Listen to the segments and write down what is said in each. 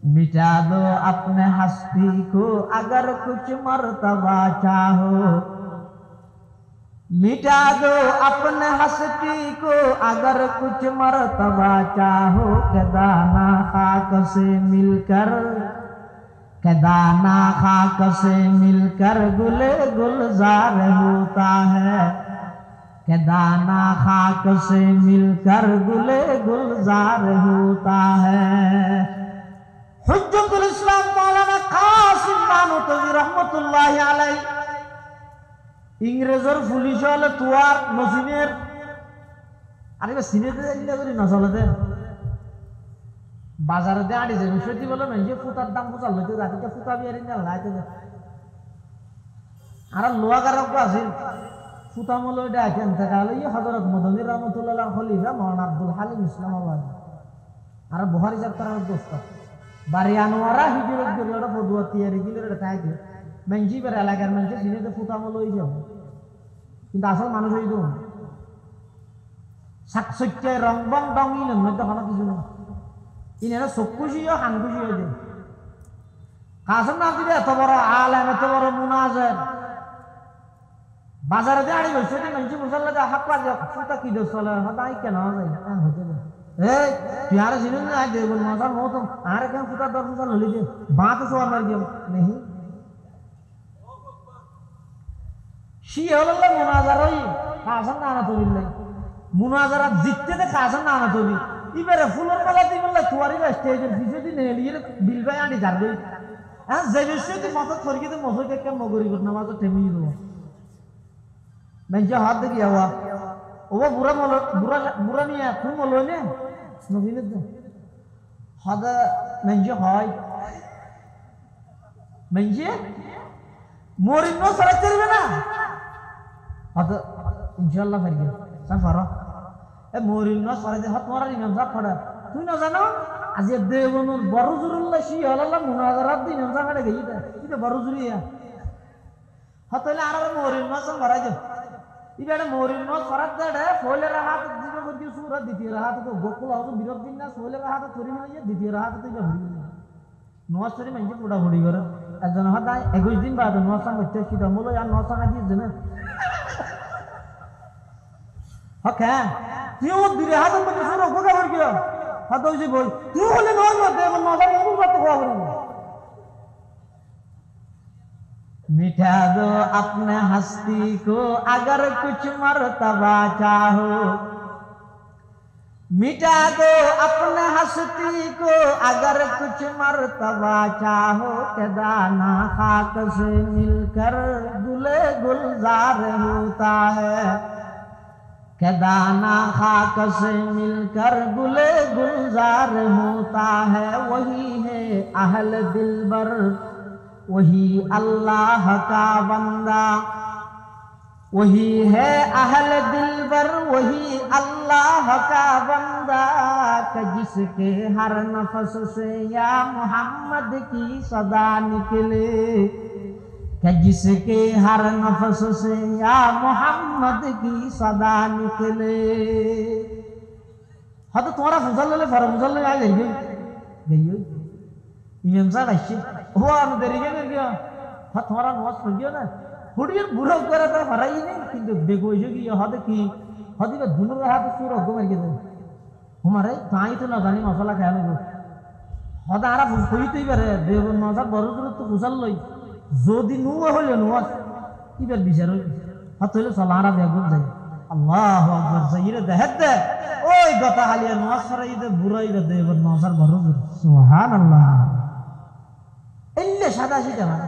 मिटा दो अपने हस्ती को अगर कुछ मर्तबा चाहो, मिटा दो अपने हस्ती को अगर कुछ मर्तबा चाहो। के दाना खाक से मिलकर, के दाना खाक से मिलकर गुले गुलजार होता है। के दाना खाक से मिलकर गुले गुलजार होता है। हुज्जतुल इस्लाम मौलाना कासिम नानूतवी रहमতুल्लाहि अलैहि इंग्रेजर पुलिश হলে তুয়ার নসিমের আরে সিনেতে ইল্লা করি না চলতে বাজারে দে আড়ি যে সত্যি বলে না যে ফুটার দাম বুঝাল লইতে রাতে ফুটা বিয়ারি না লাইতে আর লোয়াগার কো আছে ফুটা মল ওইটা কেন থাকা হলো এই হযরত মদনী রহমাতুল্লাহ খলিফা মাওলানা আব্দুল হালিম ইসলামাবাদ আর বুখারী যাত্রার দোস্ত বাড়ি আনোয়ারা হিজরত করে ওটা ফদুয়া তৈরি করে ওটা থাকে মেঞ্জি বের এলাকার মানুষ সিনেতে ফুটা মল হয়ে যাবে কিন্তু আসল মানুষ হয়ে যাবে সাকসক্যায় রং বং ডংই না তখন কিছু না ইনারা চক্ষুশিও হানকুশি হয়ে যায়। কাসম না দিলে এত বড় আলেম এত বড় মুনাজের বাজারে দিয়ে আড়ি বসে মানুষ মুসল্লা হাক্কা ফুটা কি দোষ চলে হতাই কেন যায় হতে যায় এই তুই আর চিনি না দেব মজার মতো আর কেন ফুটা দর ফুটা ললি দে বাত সোয়ার মার গেল নেই শি হল্লা মুনাজারই কাসম না তবিল মুনাজারা জিততে দে কাসম না তবি ইবারে ফুলের মালা দি বললা তুয়ারি স্টেজের পিছে দি নেলিয়ে বিলবাই আনি যাবে হ্যাঁ যে বিষয়ে দি মাথা ফরকি দে মজো কে কেম মগরি করনা মাথা থেমি দিব মেঞ্জা হাত দেখি আওয়া ও বুড়া মল বুড়া নিয়া তুই মল নে নবীনে দে হাদা মেঞ্জা হয় মেঞ্জে মরিনো সারা চলবে না হাদা ইনশাআল্লাহ ফরকি সাফারা এ মরিনো সারা দে হাত মারা ইমাম সাহেব পড়া তুই না জানো আজ দেবনুর বড়জুরুল্লাহ শি আল্লাহ মুনাজারাত দিন ইমাম সাহেব গই দে এটা বড়জুরিয়া হতলে আর মরিনো সারা মারা দে ইবেড়ে মরিনো সারা দে ফলে রাহাত দিবে গদি সুরা দ্বিতীয় রাহাত তো গোকুল হতো বিরোধ দিন না ফলে রাহাত তরি মিলে দ্বিতীয় রাহাত তো ভরি নওয়াজরি মানে পুরা ভরি করে একজন হাত 21 দিন বাদ নওয়াজ হচ্ছে সেটা মূল আর নওয়াজ দিয়ে না ওকে তুই ও দিরে হাত মধ্যে সুরা গোগা ভর গিয়া হাত হইছে বই তুই বলে নওয়াজ মত দেব নওয়াজ মত বাত কোয়া বলি मिटा दो अपने हस्ती को अगर कुछ मर्तबा चाहो, मिटा दो अपने हस्ती को अगर कुछ मर्तबा चाहो। के दाना खाक से मिलकर गुले गुलजार होता है। के दाना खाक से मिलकर गुले गुलजार होता है। वही है अहल दिलबर, वही अल्लाह का बंदा, वही है अहल दिलबर, वही अल्लाह का बंदा। कि जिसके हर नफस से या मोहम्मद की सदा निकले, कि जिसके हर नफस से या मोहम्मद की सदा निकले। हाँ तो तुम्हारा फुजल ले फर फुजल ले आ गई गई इमाम साहब अच्छे वो आने देरीगे कर गया हाँ तुम्हारा नमाज पढ़ गया ना हुडियर बुरा करा था फराई नहीं किंतु बेगोइजो की हाँ देखी हाँ देखा दुनों रहा तो सूर होगा मर गया हमारे ताई तो ना जानी मसाला खाया लोगों हाँ तो आरा कोई तो ही बरे देव नमाज बरो तो फुजल लोई जो दिन नुआ हो लिया नमाज इधर बिचारो हाँ तो ये सलारा बेगुन जाए अल्लाह अकबर सही दहद ओए गता हालिया नमाज फराई इधर बुरा इधर देव नमाज बरो सुभान अल्लाह इल्ले सादा सीधा माना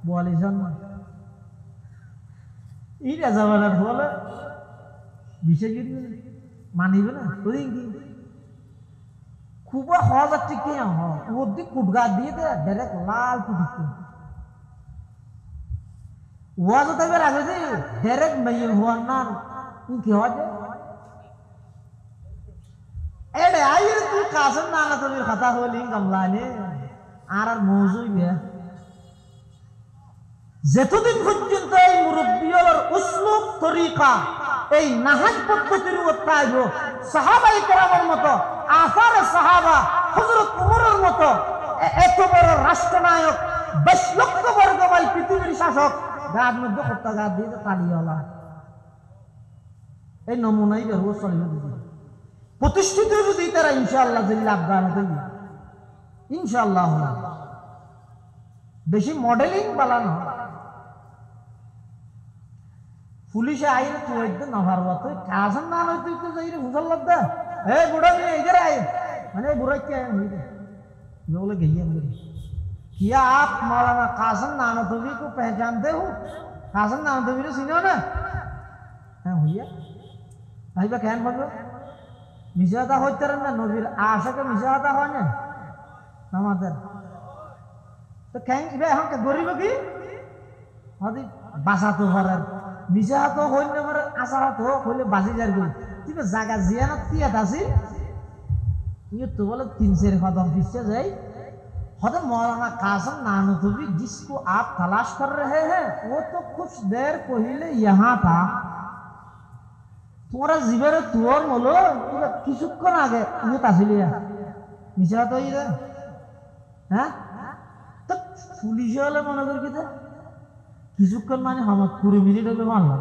बोले जाना इधर जवान बोला विषय गिरी मानी बना तो देंगी खूबा ख्वाजा टिके हैं हाँ वो दी कुटगा दिए थे डायरेक्ट लाल कुटके वो तो तब राजा थे डायरेक्ट मयूर हुआ ना इनकी हो जाए एडे आये तू कासम नाना तो मेरे खाता हो लिंग कमलाने आरार मौजूद है যেতদিন পর্যন্ত এই মুরব্বিয়র উসলুব তরিকা এই নাহাজ পদ্ধতির উত্তাইব সাহাবায়ে কেরামের মতো আসারে সাহাবা হযরত উমরের মতো এত বড় রাষ্ট্রনায়ক 22 লক্ষ বর্গ মাইল পৃথিবীর শাসক গার মধ্যে হত্যা গাছ দিয়ে তালিওয়ালা এই নমুনাই বেরো চলিয়ে দিবে প্রতিষ্ঠিত যদি তারা ইনশাআল্লাহ যদি লাভবান হতে ইনশাআল্লাহ বেশি মডেলিং বালানো পুলিশে আইন তুই না পারবা তুই কাজন না নয় তুই তো যাই রে হুজল্লাদ দা এ বুড়া নিয়ে इधर आए मैंने बुरा क्या है ये बोले गई हम क्या आप मौलाना कासिम नानतवी को पहचानते हो कासिम नानतवी ने सुनो ना হ্যাঁ হইয়া আইবা কেন বলবো মিজাদা হইতে না নবীর আশাকে মিজাদা হয় না আমাদের তো কেন ইবে এখন গরিব কি হদি বাঁচাতে পারার মিজাদা হই না মানে আশা তো হইলে বাঁচি যার গই তুই জায়গা জিয়ানত তিয়াত আছে ये तो बोले 3 कदम पीछे जाए हजरत मौलाना कासिम नानतवी जिसको आप तलाश कर रहे हैं वो तो कुछ देर पहले यहाँ था तुम्हारा जीवन तुअर मोलो किसुक्षण आगे ये तासिलिया निशा तो ये हाँ तो पुलिस वाले मना कर किधर किसुक्षण माने हम 20 मिनट में मारला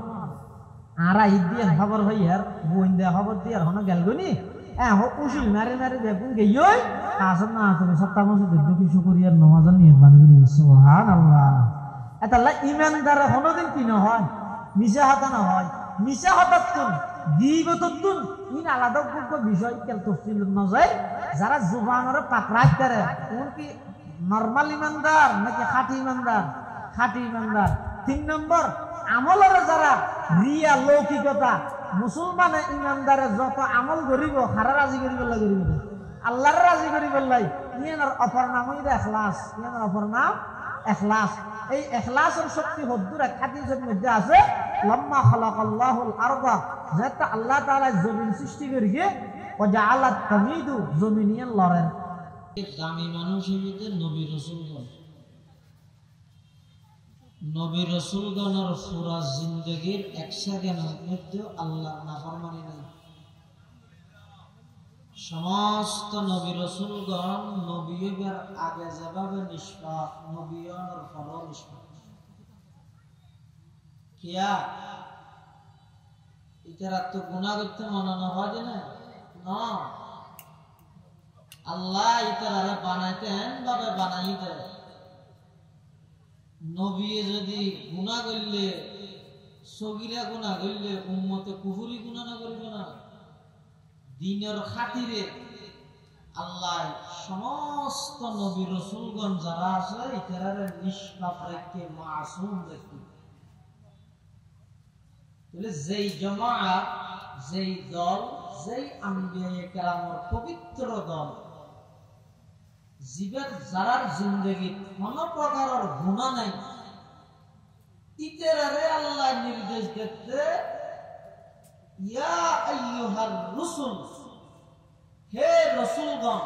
आरा इधर खबर भाई यार वो इंदे खबर दिया होना गलगुनी हो उसी मारे मारे देखूं कि यो कासिम नानतवी सत्ता में से दुखी शुक्रिया नमाज़न नहीं बंद भी सुभान अल्लाह ऐतला ईमानदार होने दिन की न हो मिशा हाथा न हो मिशा हाथा तुम दीव तो तुम इन आलादा को विषय क्या तफसील न जाए जरा जुबान और पकड़ाई करे उनकी नॉर्मल ईमानदार न कि खाटी ईमानदार 3 नंबर আমল আর যারা রিয়া লৌকিকতা মুসলমান ইমানদারে যত আমল করিব হারা রাজি করিব করিব আল্লাহর রাজি করিব লাই ইয়ার অপর নাম হইছে ইখলাস ইয়ার অপর নাম ইখলাস এই ইখলাসের শক্তি হদ্দুর এক হাদিসের মধ্যে আছে লাম্মা খালাকাল্লাহুল আরদা যেটা আল্লাহ তাআলা জমিন সৃষ্টি করিয়ে ও জাআলাত তামিদু জমিনিয়ান লরেন দামি মানুষ হইতে নবী রাসূলগণ নবী রাসূলগণের পুরা জিন্দেগীর 1 সেকেন্ডের মধ্যে আল্লাহর নাফরমানি নাই সমস্ত নবী রাসূলগণ নবীদের আগে যেভাবে নিষ্পাপ নবীগণের পরও নিষ্পাপ কিয়া ইতারা তো গুনাহ করতে মনে না হয় না না আল্লাহ ইতারা বানাইতেন ভাবে বানাইতে নবী যদি গুনাহ করলে সগীরা গুনাহ করলে উম্মতে কুফরি গুনাহ না করবে না দ্বীনের খাতিরে আল্লাহ সমস্ত নবী রাসূলগণ যারা আছে ইতারে নিষ্পাপ রেখে মাসুম রেখে তাহলে যেই জামাত যেই দল যেই আম্বিয়ায়ে কেরামের পবিত্র দল জীবের যারার জিন্দেগি কোনো প্রকারের গুনাহ নাই ইতারে আল্লাহ নির্দেশ দিতে ইয়া আইয়ুহার রাসূল হে রাসূলগণ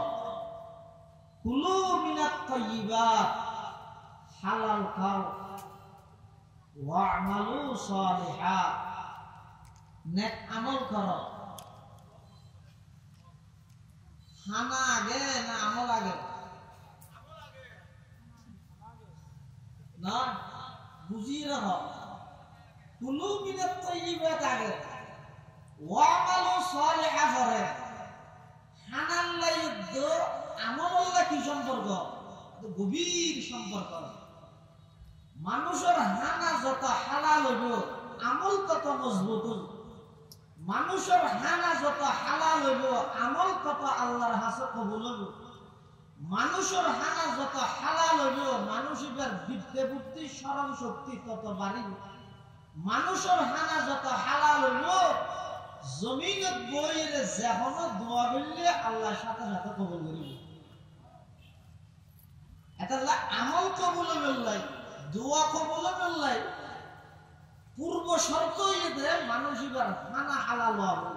কুলু মিনাত তাইয়্যিবাত হালাল খাও ওয়া'মালু সালিহাত নেক আমল করো খানা আগে না আমল আগে না বুঝিয়ে রাখো কুলু মিনাত তাইয়্যিবাত আগে ওয়া'মালু সালিহা করে হানাল লাইদ আমলল্লাহ কি সম্পর্ক গভীর সম্পর্ক মানুষের হানা যত হালাল হইব আমল তত মজবুত হইব মানুষের হানা যত হালাল হইব আমল তত আল্লাহর কাছে কবুল হইব মানুষের হানা যত হালাল হইব মানুষের বিদ্যা বুদ্ধি স্মরণ শক্তি তত বাড়িব মানুষের হানা যত হালাল হইব জমিনত বইরে যখন দোয়া করলে আল্লাহর সাথে সাথে কবুল করিব এটা আমল কবুল হইলাই দোয়া কবুল হইলাই পূর্ব শর্ত হইলে মানুষের হানা হালাল হবে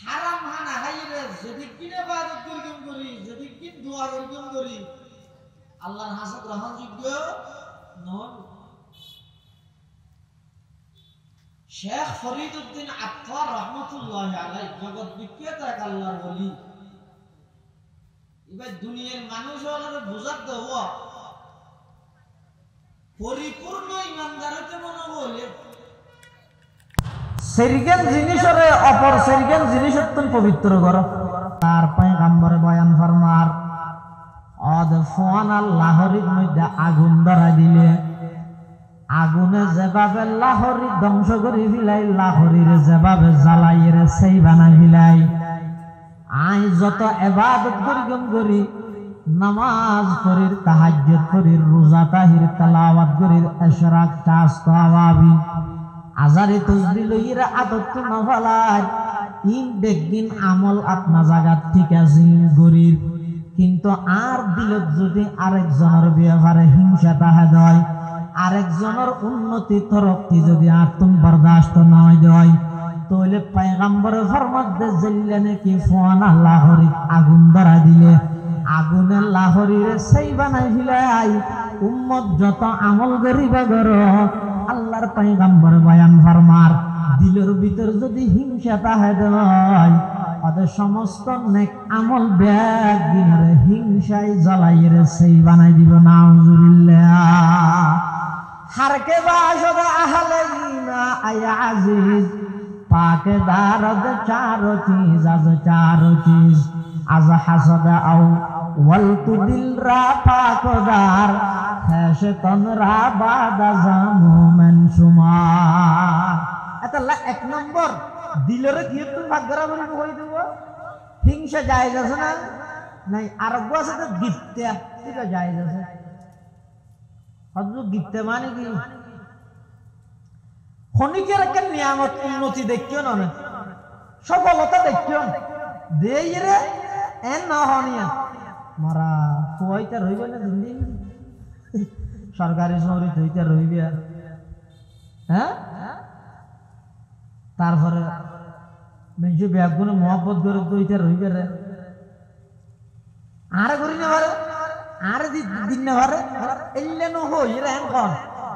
হারাম হানা খাইলে যদি কিনে ইবাদত করি যদি কিন দোয়া করি আল্লাহর কাছে গ্রহণযোগ্য নয় শেখ ফরিদউদ্দিন আত্তার রহমাতুল্লাহি আলাইহি জগৎ বিখ্যাত এক আল্লাহর ওলি এবার দুনিয়ার মানুষ হলে বোঝার দেওয়া পরিপূর্ণ ইমানদার হতে মনে হলে সেরিগান জিনিসরে অপর সেরিগান জিনিস অত্যন্ত পবিত্র কর তার পয়গম্বর বয়ান ফরমার অদ ফোয়ান আল্লাহরির মধ্যে আগুন ধরা দিলে আগুনে যেভাবে লাহরি ধ্বংস করে ফিলাই লাহরির যেভাবে জ্বালাইয়ের সেই বানাই ফিলাই আই যত এবাদত করি নামাজ করির তাহাজ্জুদ করির রোজা তাহির তেলাওয়াত করির ইশরাক তাসত আওয়াবি আজারে তসবিহ লইরা আদত নফলার ইন দেখদিন আমল আপনা জায়গা ঠিক আছে গরিব কিন্তু আর দিলত যদি আরেকজনের ব্যাপারে হিংসা তাহা দেয় আরেকজনের উন্নতি তরক্কি যদি আর তুমি বরদাস্ত নয় দেয় তাহলে পয়গম্বরের ফরমান দে জেলে নাকি ফোয়ানা লাহরি আগুন ধরা দিলে আগুনে লাহরির সেই বানাই ফিলাই উম্মত যত আমল করিবা করো আল্লাহর পয়গম্বর বয়ান ফরমার দিলের ভিতর যদি হিংসা তাহা দেয় ওদের সমস্ত নেক আমল ব্যাগ দিনের হিংসায় জ্বালাইয়ের সেই বানাই দিব নাউজুবিল্লাহ হারকে বাসদ আহলে ইনা আয় আজিজ পাকে দারদ চারো চিজ আজ চারো চিজ আজ হাসদ আও ওয়ালতু দিল রা পাকদার শয়তান রা বাদা জামু মনসুমার এটা এক নম্বর দিলের কি তুমি ভাগরা করে কই দেব হিংসা জায়েজ আছে না নাই আর গো আছে তো গিফটে ঠিক আছে জায়েজ আছে হযরত গিফটে মানে কি খনিকের একটা নিয়ামত উন্নতি দেখিও না সফলতা দেখিও দেই রে এন না হনিয়া মারা কইতা রইবে না দিন সরকারি চাকরি হইতা রইবে হ্যাঁ তারপরে মেজে ব্যাগগুলো মহব্বত করে দইটা রইবে রে আর করি না পারে আর দিন না পারে এলেন হই রে এখন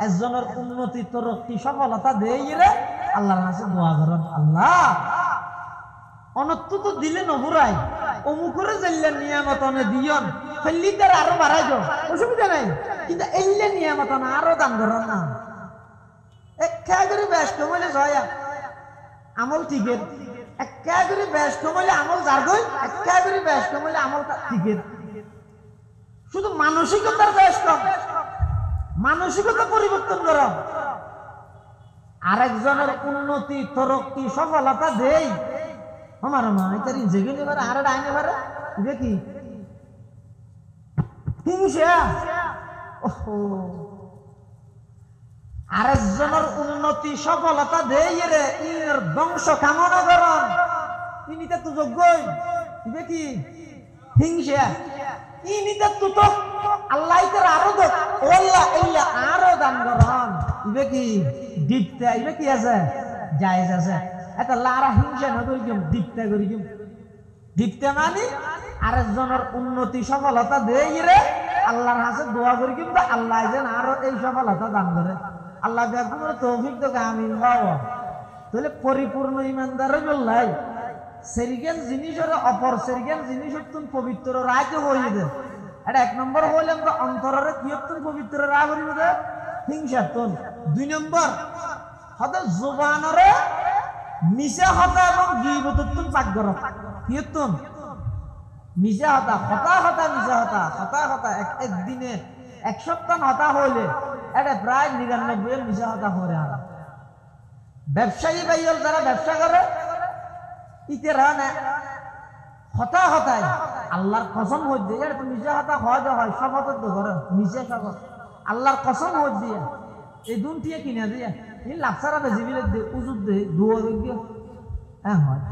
একজনের উন্নতি তরক্কি সফলতা দেই রে আল্লাহর কাছে দোয়া করেন আল্লাহ অনত্য তো দিলে নবুরাই অমুকরে জেললেন নিয়ামত অনে দিয়ন ফেললি তার আরো বাড়াই যাও অসুবিধা নাই কিন্তু এলে নিয়ামত আরো দান করেন না একটা করে বেশ কমলে জয়া আমল ঠিকের একটা করে বেশ কমলে আমল জারগই একটা করে বেশ কমলে আমল ঠিকের শুধু মানসিকতার বেশ কম মানসিকতা পরিবর্তন করো আরেকজনের উন্নতি তরক্কি সফলতা দেই আমার মা এটার জেগে নেবার আর ডাইনে পারে দেখি হিংসা ওহো আরেকজনের উন্নতি সফলতা দেই রে ইনের ধ্বংস কামনা করন ইনিতে তো যোগ্যই দেখি হিংসা ইনিতে তো আল্লাহ তার আরো দেখ ওল্লা ইল্লা আরো দান করন দেখি দিতে ইবে কি আছে জায়েজ আছে এটা লারা হিংসা না করি কেম দিতে করি কেম দিতে মানে আরেকজনের উন্নতি সফলতা দেই রে আল্লাহর কাছে দোয়া করি কিন্তু আল্লাহ যেন আরো এই সফলতা দান করে আল্লাহ তোমার তৌফিক তোকে আমিন বাবা তাহলে পরিপূর্ণ ইমানদারের বললাই সেরিগান জিনিসের অপর সেরিগান জিনিস তুমি পবিত্র রাখে হয়ে দে এটা এক নম্বর হইলে আমরা অন্তরের কি তুমি পবিত্র রাখ করিব দে হিংসাতন দুই নম্বর হতে জুবানরে মিশা হতা এবং গীবততুন পাক করো কি তুমি মিশা হতা হতা হতা মিশা হতা হতা হতা একদিনে এক সপ্তাহ হতা হইলে এটা প্রায় ৯৯ মিশা হতা করে আর ব্যবসায়ী ভাইয়ের যারা ব্যবসা করে ইতেরা না হতা হতাই আল্লাহর কসম হই দিয়ে এটা মিশা হতা হয় হয় শপথ তো করে মিশা শপথ আল্লাহর কসম হই দিয়ে এই দুনটিয়ে কিনে দিয়ে এই লাফসারা বেশি বিলে দে উজুদ দে দুয়া গিয়ে হ্যাঁ হয়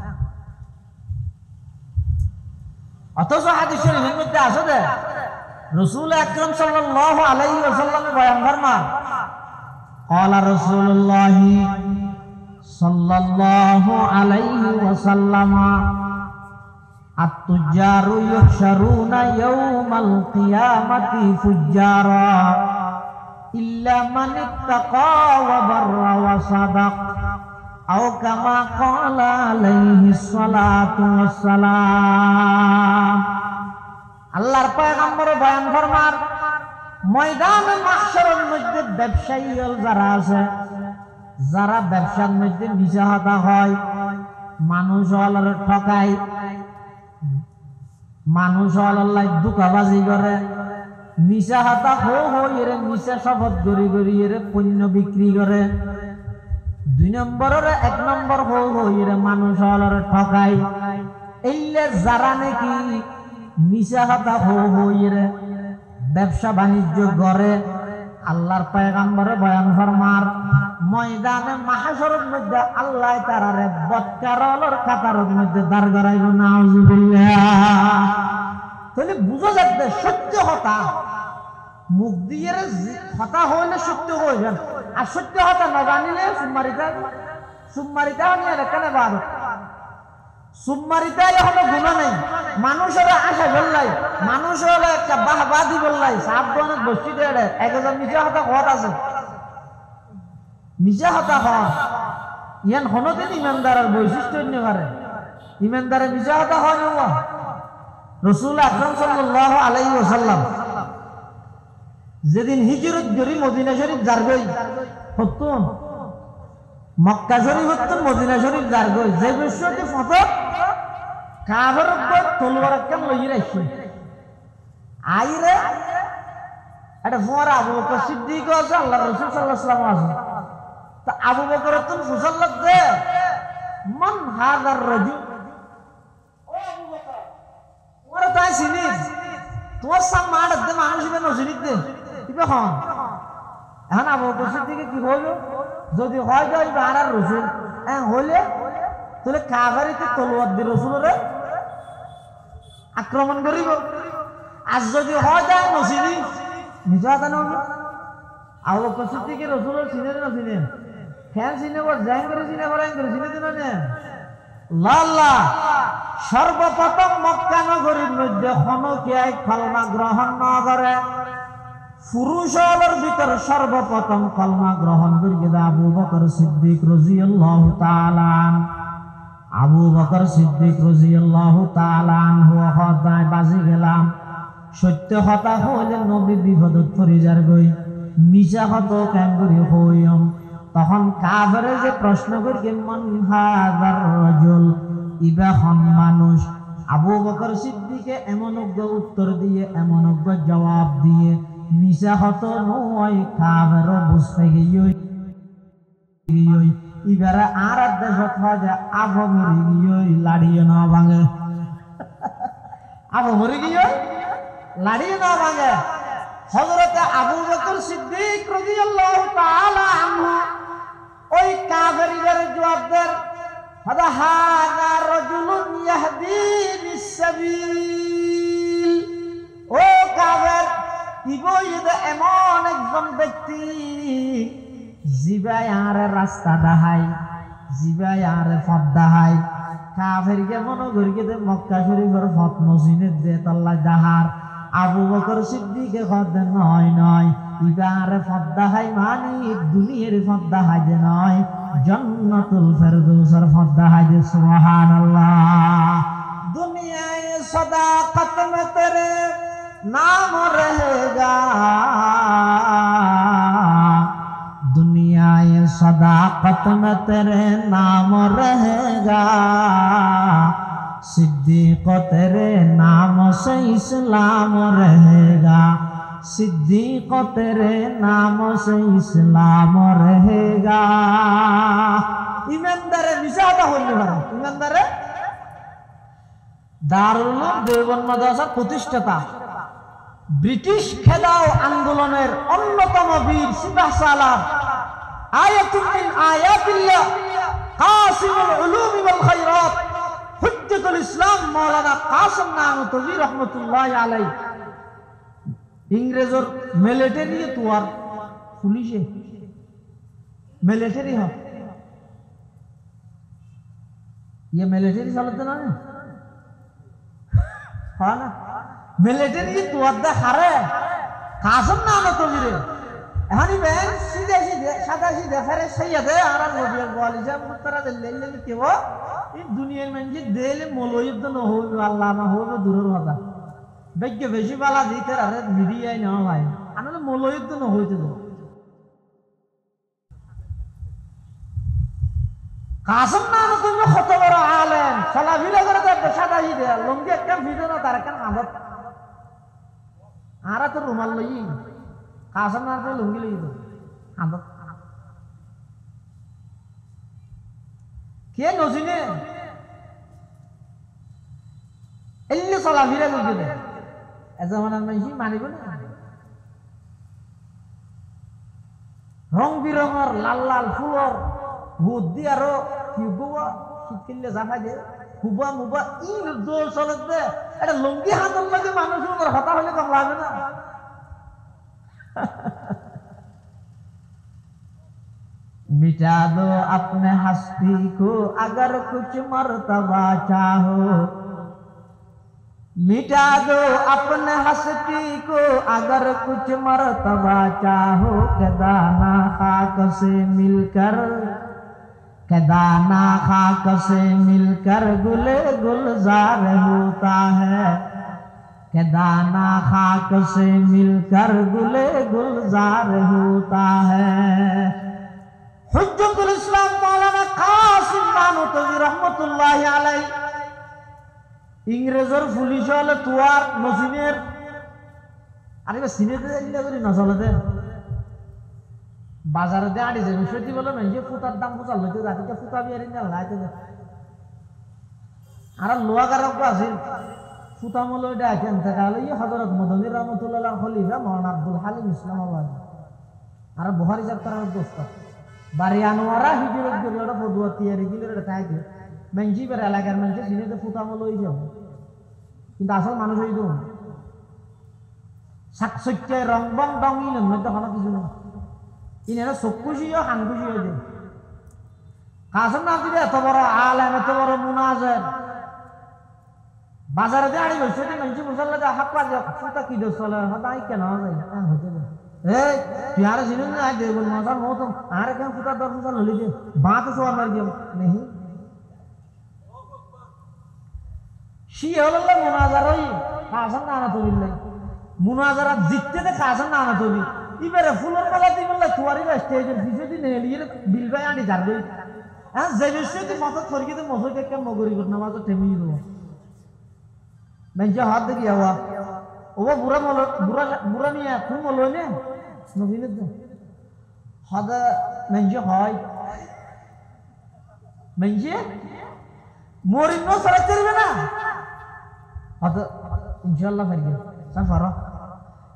অথচ হাদিসের মধ্যে আছে দে রাসূল আকরাম সাল্লাল্লাহু আলাইহি ওয়াসাল্লাম বয়ান ফরমান ক্বালা রাসূলুল্লাহ সাল্লাল্লাহু আলাইহি ওয়াসাল্লাম আত-তুজারু ইউহশারুনা ইয়াউমাল কিয়ামাতি ফুজ্জারা ইল্লা মান ইত্তাকা ওয়া বাররা ওয়া সাদাক আও কামা ক্বালা আলাইহিস সালাতু ওয়াস সালাম আল্লাহর পয়গম্বর বয়ান ফরমান ময়দানে মাহশরের মধ্যে ব্যবসায়ী যারা আছে, যারা ব্যবসার মধ্যে মিশাহাতা হয়, মানুষ হলার ঠকায়, মানুষ হলার দুকাবাজি করে, মিশাহাতা এরে মিশা শপথ গড়ি এরে পণ্য বিক্রি করে। 2 নম্বরের 1 নম্বর এরে মানুষ হলার ঠকায়। এইলে যারা নাকি মিশাহাতা এরে ব্যবসা বাণিজ্য করে, আল্লাহর পয়গম্বর বয়ান ফরমার ময়দানে মাহশরের মধ্যে আল্লাহ তারারে বদকারর কাতারের মধ্যে দাঁড় করাইব। নাউজুবিল্লাহ। তাহলে বুঝা যাচ্ছে সত্য কথা মুখ দিয়ে কথা হইলে সত্য হয়ে যান, আর সত্য কথা না জানিলে সুম্মারিতা নিয়ে কেন বার সুম্মারিতাই হলো গুণা নেই। মানুষের আশা বললাই, মানুষ হলো একটা বাহবাদি বললাই, সাবধানে বসি দেড়ে 1000 মিশা হতা ঘর আছে, মিশা হতা ঘর ইয়ান হনতেন ইমানদারের বৈশিষ্ট্য অন্য করে। ইমানদারের মিশা হতা হয় না। রাসূল আকরাম সাল্লাল্লাহু আলাইহি ওয়াসাল্লাম যেদিন হিজরত করি মদিনা শরীফ যারগই হতুন, মক্কা শরীফ হতুন, মদিনা শরীফ যারগই, যে বিষয়টি ফতক কাফের উপর তলোয়ার কেন লইয়ে রাখছে আইরে এটা ফোয়ারা আবু বকর সিদ্দিক আছে, আল্লাহ রাসূল সাল্লাল্লাহু আলাইহি ওয়াসাল্লাম আছে। তা আবু বকর তুন ফুসাল্লাত দে মান হাদার রাজুল, ও আবু বকর ওরা তাই চিনিস তোমার সাম মার দে মানুষ ইবে নজিনিত দে ইবে হন। এখন আবু বকর সিদ্দিকে কি হইল, যদি হয় যায় আর রাসূল হইলে তাহলে কাফেরিতে তলোয়ার দিয়ে রাসূলরে আক্রমণ করিব, আর যদি হয় যায় নচিনি নিজে হাতে নবে। আবু বকর সিদ্দিকে রাসূলের চিনে না চিনে ফ্যান চিনে জ্যাং করে চিনে করে চিনে দিন না লাল্লা। সর্বপ্রথম মক্কা নগরীর মধ্যে খনকিয়ায় কলমা গ্রহণ না করে পুরুষের ভিতর সর্বপ্রথম কলমা গ্রহণ করিয়ে দেয় আবু বকর সিদ্দিক রাদিয়াল্লাহু তাআলা। আবু বকর সিদ্দিক রাদিয়াল্লাহু তাআলা আনহু হদায় বাজি গেলাম সত্য কথা হইলে নবী বিপদত পড়ে যার গই, মিশা হত কেন করি হইম। তখন কাফেরে যে প্রশ্ন করি মান হাযার রাজুল, ইবা হন মানুষ। আবু বকর সিদ্দিকে এমন উত্তর দিয়ে, এমন জবাব দিয়ে মিশা হত নয়, কাফের বুঝতে গিয়ে ইবারে আর দেশত হয় যে আবু মরি গিয়ে লাড়িয়ে না ভাঙে, আবু মরি গিয়ে লাড়িয়ে না ভাঙে। হযরতে আবু বকর সিদ্দিক রাদিয়াল্লাহু তাআলা আনহু ওই কাফেরদের জবাব দেন হাযা রাজুলুন ইয়াহদি বিস-সাবিল, ও কাফের ইগোইদ এমন একজন ব্যক্তি জিবাই আর রাস্তা দেখাই, জিবাই আর পথ দেখাই। কাফেরকে মনে করি মক্কা শরীফের পথ নচিনে দে তাল্লা দাহার। আবু বকর সিদ্দিকে কথা নয় নয়, ইবার পথ দেখাই মানে দুনিয়ার পথ দেখাই যে নয়, জান্নাতুল ফেরদৌসের পথ দেখাই যে। সুবহানাল্লাহ। দুনিয়ায় সদাকত মে তেরে নাম রহেগা, दुनियाए सदाकत में तेरे नाम रहेगा, सिद्दीक तेरे नाम से इस्लाम रहेगा, सिद्दीक तेरे नाम से इस्लाम रहेगा। ईमानदारे मिसाता হইল না, ईमानदारे দারুল উলুম দেওবন্দ মাদ্রাসার প্রতিষ্ঠাতা, ব্রিটিশ খেদাও আন্দোলনের অন্যতম বীর সিপাহ সালার, আয়াতুন মিন আয়াতিল্লাহ, কাসিমুল উলুম ওয়াল খায়রাত, হুজ্জাতুল ইসলাম মাওলানা কাসিম নানুতুবি রাহমাতুল্লাহি আলাইহি। ইংরেজর মিলিটারি তোয়ার পুলিশে মিলিটারি হয়, ये मिलिटारी चलते ना हाँ ना मिलिटारी तो अद्दा हारे कासम ना ना तो जिरे हनी बहन सीधे सीधे सादा सीधे फिर सही है आराम हो गया बोली जब मुत्तरा दिल्ली ले क्यों इस दुनिया में जिस दिल मोलोयुद्ध न हो अल्लाह ना हो तो दूर होता বেগ্য বেশি বালা দিতে আরে মিডিয়ায় নেওয়া ভাই আনলে মলয়িত তো নহইতে তো কাসম না তুমি কত বড় আলেম সালা ভিড়ে করে তো সাদা ই দে লঙ্গি একটা ভিড়ে না তার কান আদত আরা তো রুমাল লই কাসম না তো লঙ্গি লই তো আদত কে নজিনে এল্লে সালা ভিড়ে লই দে এজমানার মাইছি মানিব না রং বিরঙের লাল লাল ফুলর বুদ্ধি আরো কি বুয়া শীতকিনলে জাফা দে হুবা মুবা ইন দোল চলত দে এটা লঙ্গি হাতর লাগে মানুষ উপর হতা হলে কম লাগবে না मिटा दो अपने हस्ती को अगर कुछ मर्तबा चाहो मिटा दो अपने हस्ती को अगर कुछ मर्तबा चाहो के दाना खाक से मिलकर के दाना खाक से मिलकर गुले गुलजार होता है के दाना खाक से मिलकर गुले गुलजार होता है हुज्जतुल इस्लाम मौलाना कासिम नानूतवी रहमतुल्लाहि अलैहि इंग्रेजर पुलिश हले तुआर नजीনের আরে সিনেতে ইল্লা করে না চলে বাজারে দে আড়ি যাবে সত্যি বলে না যে ফুটার দাম বুঝাল লইতে রাতে ফুটা বিয়ারি না লাইতে আর লোয়া কারক আছে ফুটা মলে ওটা কেন থেকে হলো ই হযরত মদনী রহমাতুল্লাহ খলিফা মাওলানা আব্দুল হালিম ইসলামাবাদ আর বুখারী যাত্রার দোস্ত বাড়ি আনোয়ারা হিজরত করে ওটা ফদুয়া তৈরি গিলে ওটা থাকে মেঞ্জি বের এলাকার মানুষ সিনেতে ফুটা মলে হই যাবে কিন্তু আসল মানুষ হই দো সাকসচ্চায় রং বং ডংই না মধ্যে কোনো কিছু না ইনারা সবকুশিও হাঙ্গুশিও দে কাসম না দিলে এত বড় আলেম এত বড় মুনাজার বাজারে দিয়ে আড়ি বসে দিয়ে মেঞ্জি মুসল্লা যা হাক পার ফুটা কি দোষ চলে হতাই কেন যায় হতে যায় এই তুই আর সিনে না দে বল মজার মত আর কেন ফুটা দর ফুটা ললি দে বাত সো আমার দিও नहीं শি হলো মুনাজার হই কাসম না না তবিল্লাই মুনাজারা জিততে দে কাসম না না তবি ইবারে ফুলের মালা দি বললে তুয়ারি স্টেজের পিছে দি নেলিয়ে বিলবাই আনি যাবে হ্যাঁ যে বিষয়তে মাথা থরকিতে মজো কে মগরি করতে নামাজ থেমি দিব মেঞ্জা হাত দেখি হওয়া ও বুড়া মল বুড়া নিয়ে তুমি মল নে নবীনে দে হাদা মেঞ্জা হয় মেঞ্জে মরিন নো সরা চলবে না হাদা ইনশাআল্লাহ ফেরগে সাফারা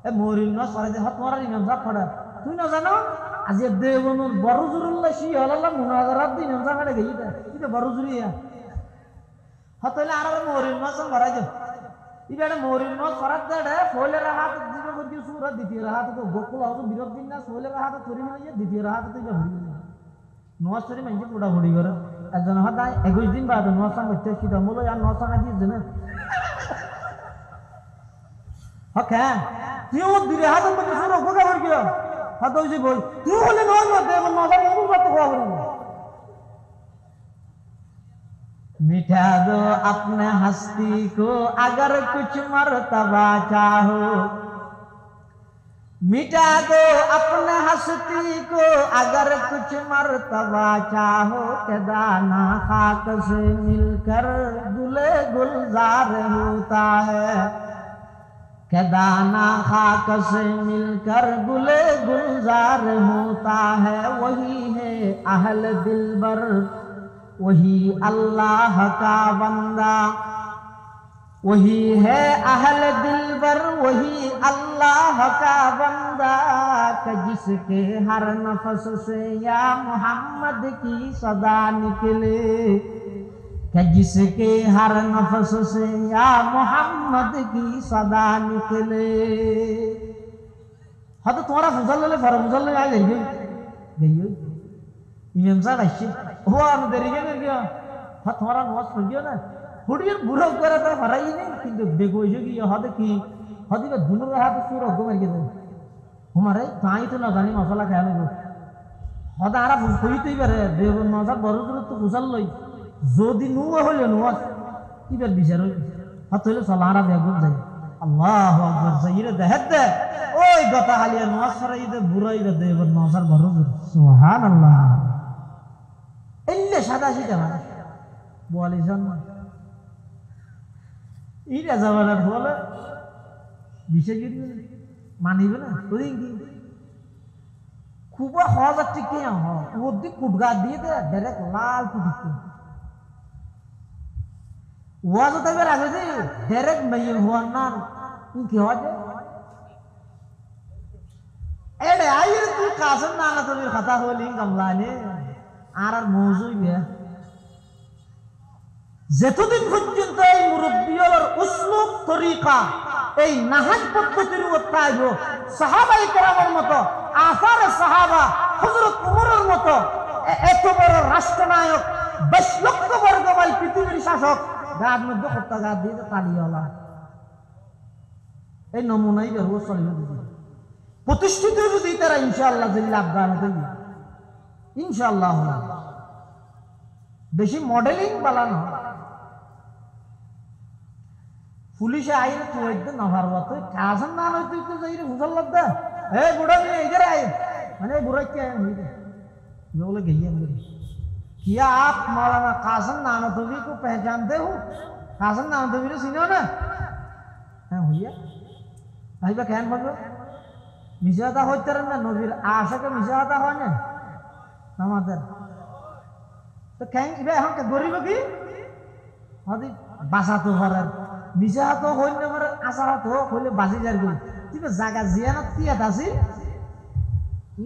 এ মরিন নো সরা দে হাত মারা ইমাম সাহেব পড়া তুই না জানো আজি দেবনুর বরজুরুল্লাহ শি আল্লাহ মুনাজারাত দিন ইমাম সাহেব গই দে এটা বরজুরিয়া হতলে আর মরিন নো সরা মারা দে ইবারে মরিন নো সরা দে ফলের হাত দিবে গদি সুরা দ্বিতীয় হাত তো গোকুল হাত বিরোধ দিন না ফলের হাত তরি না দ্বিতীয় হাত তো ভরি নোয়াজ তরি মানে পুরা ভরি করে একজন হাত 21 দিন বাদ নোয়াজ সঙ্গ হচ্ছে কি দমল আর নোয়াজ সঙ্গ দিয়ে দেন ওকে তুই ও দিরে হাত মধ্যে সুরা গোগা ভরি গিয়া হাত হইছে বই তুই হলে নোয়াজ মধ্যে নোয়াজ মধ্যে বাত খবর না मिटा दो अपने हस्ती को अगर कुछ मर्तबा चाहो मिटा दो अपने हस्ती को अगर कुछ मर्तबा चाहो के दाना खाक से मिलकर गुले गुलजार होता है के दाना खाक से मिलकर गुले गुलजार होता है वही है अहल दिलबर वही अल्लाह का बंदा वही है अहल दिलबर वही अल्लाह का बंदा कि जिसके हर नफस से या मोहम्मद की सदा निकले कि जिसके हर नफस से या मोहम्मद की सदा निकले हाँ तो तुम्हारा फुजल ले फर फुजल ले आ गई इमाम साहब अच्छे हो आने देरिए ना क्या हाँ तुम्हारा नमाज पढ़ गया ना हुडियर बुरा कर रहा था फराई नहीं किंतु देखो ये कि हाथ की हाथ का दुनू रहा तो सूर होगा मर गया हमारे ताई तो ना जानी मसाला खाया लोगों हाथ आरा कोई तो ही करे देव नमाज बरों तो कुशल लोई जो दिन नुआ हो ले नुआ इधर बिचारो हाथ तो ले सलारा बेगुन जाए আল্লাহু আকবার যাইরে দেহেদ দে ওই গতা হালিয়া নামাজ পড়াই দে বুড়াইরা দে এবার নামাজের বড় সুবহানাল্লাহ এল্লে সাদা সিধা মানুষ বলিছেন ইরা জামানার বলে বিশেষ মানিবে না ওদিন কি খুব সহজ ঠিক ওদি কুটগা দিয়ে দে ডাইরেক্ট লাল কুটিতে ওয়াজ তবে আগে যে ডাইরেক্ট মাইল হওয়ার না কি হয় এডে আইরে তুই কাসম না না তোর কথা হলি কামলানে আর মৌজুই বে যতদিন পর্যন্ত এই মুরব্বিয়র উসলুব তরিকা এই নাহাজ পদ্ধতির উপর থাকবো সাহাবায়ে কেরামের মতো আসারে সাহাবা হযরত ওমরের মতো এত বড় রাষ্ট্রনায়ক 22 লক্ষ বর্গ মাইল পৃথিবীর শাসক গাদ মধ্যে হত্যা গাদ দিয়ে তালিয়ালা এই নমুনাই বের হওয়া চলবে প্রতিষ্ঠিত যদি তারা ইনশাআল্লাহ জিল্লা আফগান হইবে ইনশাআল্লাহ বেশি মডেলিং বালানো পুলিশে আইলে তুই একদম না পারবা তুই কাজন না নয় তুই তো যাইরে মুসল্লাদ দা এ বুড়া মিয়া ইধর আয় মানে বুড়া কে ये बोले गई है क्या आप मौलाना कासिम नानतवी को पहचानते हो कासिम नानतवी ने सुनो ना हाँ भैया भाई बा कहन बोलो मिजादा होते रहना नबीर आशा के मिजादा हो ना हमारे तो कहेंगे भाई हम क्या गरीब की हदी बासा तो भरा मिजा तो होने मर आशा तो होले बाजी जार गई ठीक है जागा जियाना तिया दासी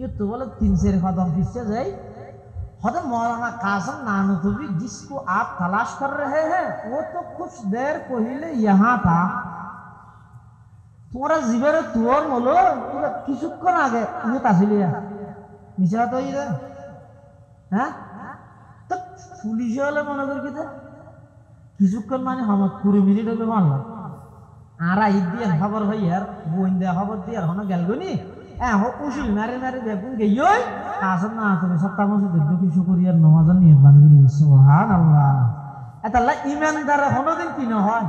ये तो बोले 3 कदम पीछे जाए हद मौलाना कासिम नानतवी जिसको आप तलाश कर रहे हैं वो तो कुछ देर पहले यहाँ था तुम्हारा जीवन तुअर मोलो तुरा किसुक्कन आगे ये तासिलिया निशा तो इधर हैं तो पुलिस वाले मना कर किधर किसुक्कन माने हम 20 मिनट में मान ला आरा इदियन खबर भाई यार वो इंडिया खबर दिया होना गलगनी हो उशिल मारे मारे देखूं गई कासिम नानतवी सत्ता मसे दुखी शुक्रिया नमाजन निर्माण करी सुबहानाल्लाह एतला ईमानदार কোনদিন কি না হয়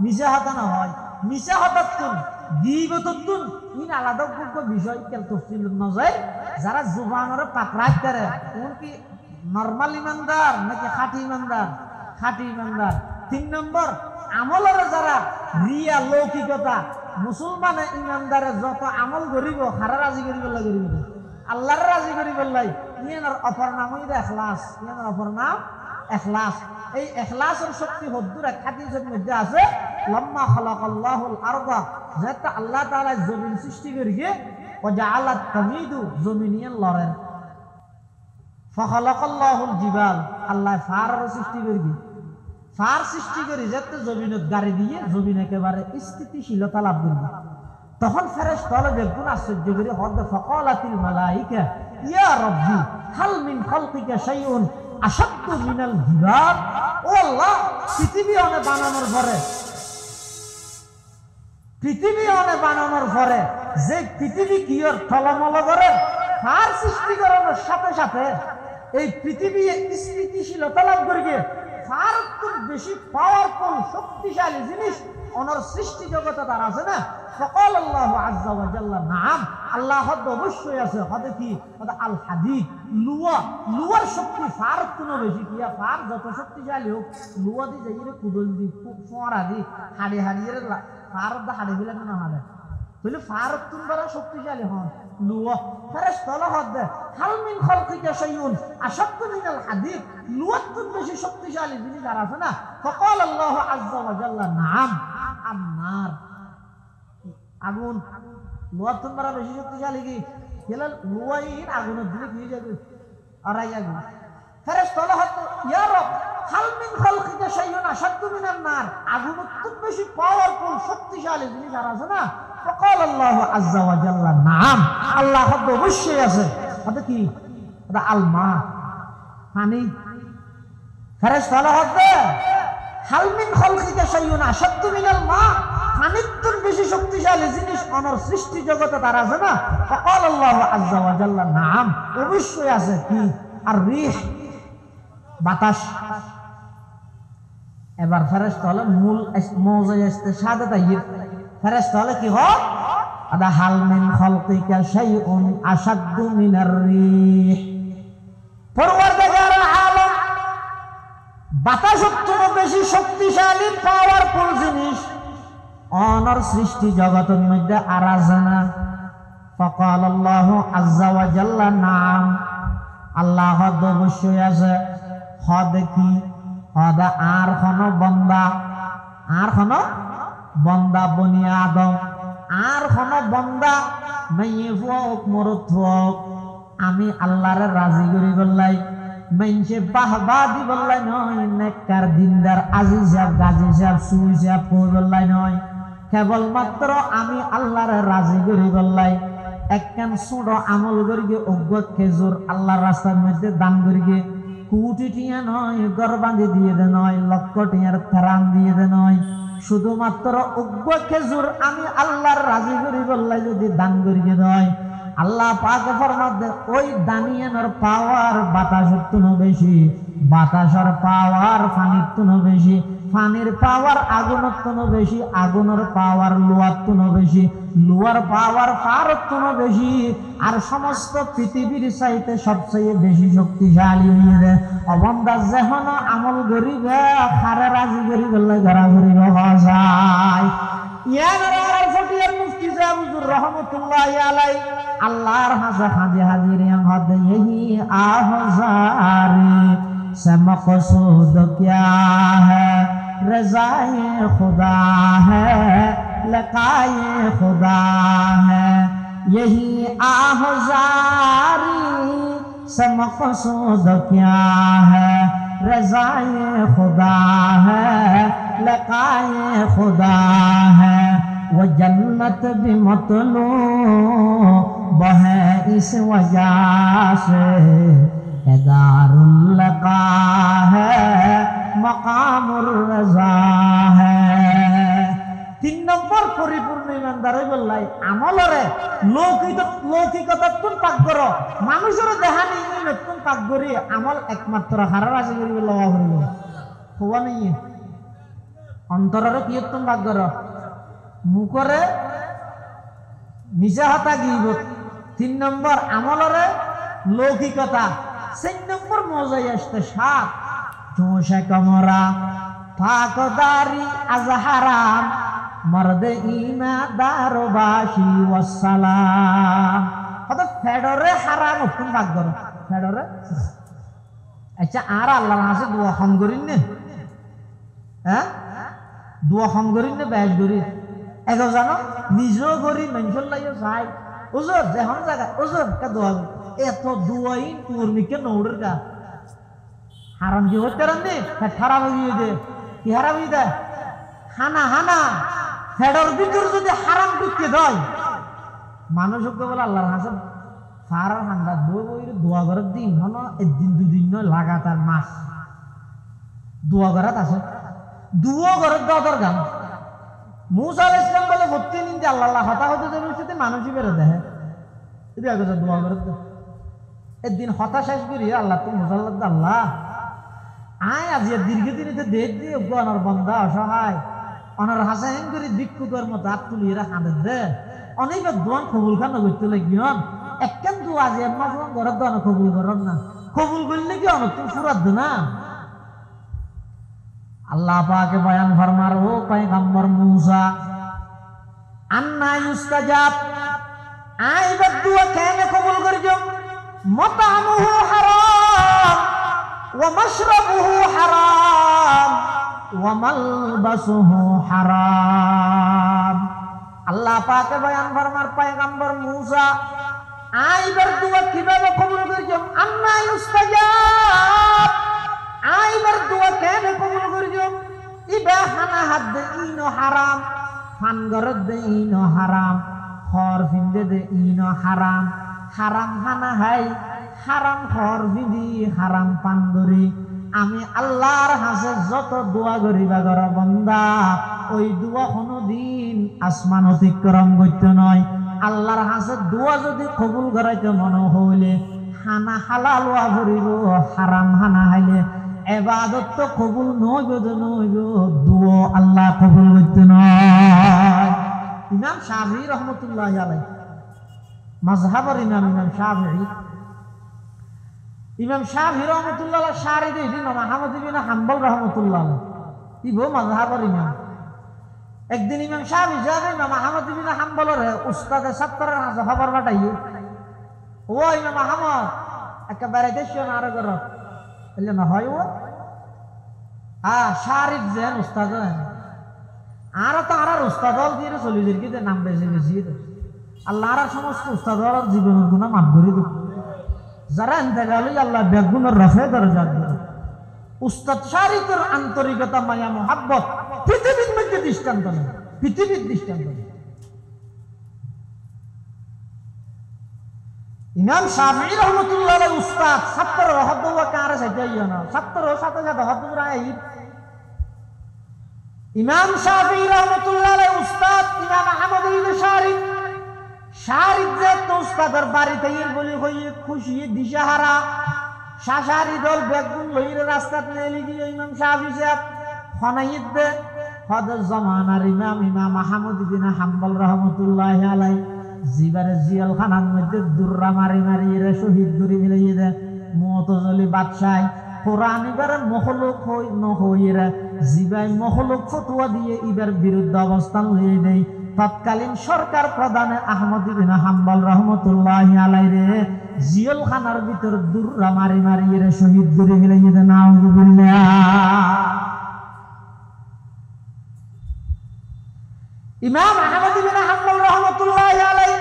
মিশা হাতা না হয় মিশা হাতাতুন গীবতাতুন ইন আলাদা কোনো বিষয় কেল তফসিল না যায় যারা জুবানের পাকড়াই করে কোন কি নরমাল ইমানদার নাকি খাঁটি ইমানদার খাঁটি ইমানদার 3 নম্বর আমলের যারা রিয়া লৌকিকতা মুসলমান ইমানদারে যত আমল করিব হারা রাজি করিব লাগিব আল্লাহর রাজি করিব লাই ইয়ার অপর নাম হইছে ইখলাস ইয়ার অপর নাম ইখলাস এই ইখলাসের শক্তি হদ্দুর হাদিসের মধ্যে আছে লাম্মা খালাকাল্লাহুল আরদা যেটা আল্লাহ তাআলা জমিন সৃষ্টি করিয়ে ওয়াজআলাত তামিদু জমিনিয়ান লরেন ফাখালাকাল্লাহুল জিবাল আল্লাহ ফারের সৃষ্টি করিয়ে ফার সৃষ্টি করে যেতে জমিনত গাড়ি দিয়ে জমিন একেবারে স্থিতিশীলতা লাভ করবে তখন ফেরেশতারা দেখুন আশ্চর্য করে হদ ফাকালাতিল মালাইকা ইয়া রাব্বি হাল মিন খালকিকা শাইউন আশাদ্দু মিনাল জিবাল ও আল্লাহ পৃথিবী অনে বানানোর পরে যে পৃথিবী কিয়র টলমল করে ফার সৃষ্টি করানোর সাথে সাথে এই পৃথিবী স্থিতিশীলতা লাভ করবে ফারতুন বেশি পাওয়ারফুল শক্তিশালী জিনিস অনর সৃষ্টি জগতে তার আছে না ফাকাল আল্লাহু আযজা ওয়া জাল্লা নাম আল্লাহ হদ অবশ্যই আছে হদে কি হদে আল হাদিদ লুয়ার শক্তি ফারতুন বেশি কিয়া ফার যত শক্তিশালী হোক লুয়া দি যাইরে কুদল দি ফোঁরা দি হাড়ি হাড়িয়ে ফার দা হাড়ি দিলে না হাড়ে বলে ফারতুন বড় শক্তিশালী হন লুয়া ফেরেশতারা হদ হাল মিন খালকিকা শাইউন আশাদ্দু মিনাল হাদিদ লুয়াতুন বেশি শক্তিশালী জিনিস আর আছে না ফাকাল আল্লাহু আযজা ওয়া জাল্লা নাম আন-নার আগুন লুয়াতুন বড় বেশি শক্তিশালী কি গেলাল লুয়াইন আগুন দিলে কি যাবে আরাই আগুন ফেরেশতারা হদ ইয়া রব হাল মিন খালকিকা শাইউন আশাদ্দু মিনান নার আগুন বেশি পাওয়ারফুল শক্তিশালী জিনিস আর আছে না فقال الله عز وجل نعم الله হদ অবশ্যই আছে হদ কি হদ আলমা পানি ফেরেশতারা হদ হাল মিন খালকিকা শাইউন আশাদ্দু মিনাল মা পানির বেশি শক্তিশালী জিনিস অনর সৃষ্টি জগতে তার আছে না فقال الله عز وجل نعم অবশ্যই আছে কি আর রিহ বাতাস এবার ফেরেশতারা মূল মৌজায়ে ইস্তিশহাদে তাইয়্যিব ফেরেশতা হলে কি হয় আদা হাল মিন খালকিকা শাইউন আশাদ্দু মিনার রিহ পরওয়ারদিগার আলম বাতাস অত্যন্ত বেশি শক্তিশালী পাওয়ারফুল জিনিস অনর সৃষ্টি জগতের মধ্যে আর আছে না ফাকাল আল্লাহু আযজা ওয়া জাল্লা নাম আল্লাহ হদ অবশ্যই আছে হদ কি হদ আর বন্দা বনি আদম আর বন্দা মাইয়ে ফুক মরত ফুক আমি আল্লাহর রাজি করি বললাই মাইনসে বাহবা দি বললাই নয় নেককার দিনদার আজিজ সাহেব গাজী সাহেব সুই সাহেব কই বললাই নয় কেবলমাত্র আমি আল্লাহর রাজি করি বললাই একখান ছোট আমল করিগে অজ্ঞ খেজুর আল্লাহর রাস্তার মধ্যে দান করিগে কোটি টিয়া নয় ঘর বাঁধে দিয়ে দে নয় লক্ষ টিয়ার থেরান দিয়ে দে নয় শুধুমাত্র অজ্ঞ খেজুর আমি আল্লাহর রাজি করি বললাই যদি দান করিগে নয় আল্লাহ পাক ফরমাতে ওই দানিয়ানোর পাওয়ার বাতাসের তুনো বেশি বাতাসের পাওয়ার পানির তুনো বেশি পানির পাওয়ার আগুনের তুনো বেশি আগুনের পাওয়ার লোহার তুনো বেশি লোহার পাওয়ার পাহাড়ের তুনো বেশি আর সমস্ত পৃথিবীর চাইতে সবচেয়ে বেশি শক্তিশালী হয়ে যায় অবন্দা যেহন আমল করিবে খারে রাজি করি বললে ঘরা করিব যায় আল্লাহর হাসা হাজি হাজির আহজারি से मक़सूद क्या है रज़ाए खुदा है लक़ाए खुदा है यही आहज़ारी से मक़सूद क्या है रज़ाए खुदा है लक़ाए खुदा है वो जन्नत भी मतलूब है इस वजह से दारुल लक़ा है मक़ामुर रज़ा है 3 নম্বর পরিপূর্ণ ইমানদার বললাই আমলরে লৌকিকতা তুন পাক করো মানুষের দেহানি নতুন পাক করি আমল একমাত্র হারার আছে করিবে লওয়া করিব হওয়া নেই অন্তরের কি তুন পাক করো মুখরে মিছা হাতা গিব 3 নম্বর আমলরে লৌকিকতা 4 নম্বর মজাই আসতে 7 জোশে কমরা ফাকদারি আজ হারাম মর্দে ইমাদার বাশি ওয়াসসালাম কত ফেডরে হারাম কোন ভাগ করো ফেডরে আচ্ছা আর আল্লাহর কাছে দোয়া খাম করিন নে হ্যাঁ দোয়া খাম করিন নে বেশ করি এগো জানো নিজেও করি মানুষের লাইও চাই ওজোর যেহন জায়গা ওজোর কা দোয়া এত দুয়াই কর্মীকে নৌড়ের গা হারাম কি হতে রান্দি হারাম হয়ে দে কি হারাম হয়ে দেয় হানা হেডর ভিতর যদি হারাম ঢুকে দেয় মানুষকে বলে আল্লাহর হাসে ফারার হান্ডা দোয়া করার দিন হলো 1 দিন 2 দিন নয় লাগাতার মাস দোয়া করাত আছে দোয়া করার দর গান মুসা আলাইহিস সালাম বলে ভর্তি নিন যে আল্লাহ হতা হতে যাবে সাথে মানুষই বেরো দেয় এটা আগে দোয়া করার একদিন হতাশাস করি আল্লাহ তো মুসাল্লাহ আল্লাহ আয় আজ দীর্ঘদিন দেখ দিয়ে অনার বন্ধা অসহায় অনার হাসাইন করে ভিক্ষুকের মতো হাত তুলি এরা কাঁদে দে অনেক দোয়ান কবুল খান করতে লাগিয়ন একখান দোয়া যে মাস ঘরের দোয়ান কবুল করেন না কবুল করলে কি অনেক তুমি ফুরাত না আল্লাহ পাকে বয়ান ফরমার ও পয়গম্বর মুসা আন্না ইউস্তাজাব আইবার দোয়া কেন কবুল করছো মতামুহু হারাম ওয়া মাশরাবুহু হারাম ওয়া মালবাসুহু হারাম আল্লাহ পাকে বয়ান ফরমার পয়গম্বর মুসা আইবার দোয়া কিভাবে কবুল করছো আন্না ইউস্তাজাব আইবার দোয়া কেন কবুল করছো ইবা হানা হাদ ইনো হারাম ফান গরদ দে ইনো হারাম খর ফিন্দে দে ইনো হারাম হারাম হানা হাই হারাম খর বিধি হারাম পান করি আমি আল্লাহর হাসে যত দোয়া করিবা গর বন্দা ওই দোয়া কোনদিন আসমান অতিক্রম করতে নয় আল্লাহর হাসে দোয়া যদি কবুল করাইতে মনে হইলে হানা হালাল ওয়া করিব হারাম হানা হাইলে ইবাদত তো কবুল নইব দোয়া আল্লাহ কবুল করতে নয় ইমাম শাফিঈ রহমতুল্লাহ আলাইহি মাযহাবের ইমাম শাফিঈ রহমতুল্লাহ আলাইহি শারি দেই ইমাম আহমদ ইবনে হাম্বল রহমতুল্লাহ আলাইহি ইবো মাযহাবের ইমাম। একদিন ইমাম শাফিঈ যাবে ইমাম আহমদ ইবনে হাম্বলের উস্তাদে ছাত্রের হাতে খবর পাঠাইয়ে, ও ইমাম আহমদ একেবারে দেশীয় না আরো করো বললে না হয় ও শারিফ যেন উস্তাদ আর তো আর উস্তাদ হল দিয়ে চলে যাই কিন্তু নাম বেশি বেশি আল্লাহ আর সমস্ত উস্তাদ হল জীবনের গুণা মাফ করে দেব। যারা ইন্তেকাল হই আল্লাহ বেগুনের রফে দরজা দেব। উস্তাদ শারিফের আন্তরিকতা মায়া মোহাব্বত পৃথিবীর মধ্যে দৃষ্টান্ত নেই, পৃথিবীর দৃষ্টান্ত নেই। ইমাম শাফিঈ রহমতুল্লাহ আলাইহি উস্তাদ ছাত্র হদ্দুয়া কারে সাইতাইয়া না ছাত্র সাথে সাথে হদ্দুরা আই ইমাম শাফিঈ রহমতুল্লাহ আলাইহি উস্তাদ ইমাম আহমদ ইবনে শারিফ যে তো উস্তাদের বাড়িতে ইর বলি হইয়ে খুশি দিশাহারা শাশারি দল বেগুন লইরে রাস্তাত নেলি গিয়ে ইমাম শাফিঈ সাহেব খনাইত দে হদ জামানার ইমাম আহমদ ইবনে হাম্বল রহমতুল্লাহ আলাইহি জিবারে জিয়াল খানার মধ্যে দুর্রা মারি মারি এরা শহীদ করে ফেলিয়ে দেয়। মুতাজিলি বাদশাহ কোরআন এবারে মখলুক হই নহইরা জিবাই মখলুক ফতোয়া দিয়ে ইবার বিরুদ্ধে অবস্থান নিয়ে দেয়। তৎকালীন সরকার প্রধান আহমদ ইবনে হাম্বল রহমতুল্লাহি আলাইহি রে জিয়াল খানার ভিতর দুর্রা মারি মারি এরা শহীদ করে ফেলিয়ে দেয়। নাউযুবিল্লাহ। ইমাম আহমদ ইবনে হাম্বল রহমতুল্লাহি আলাইহি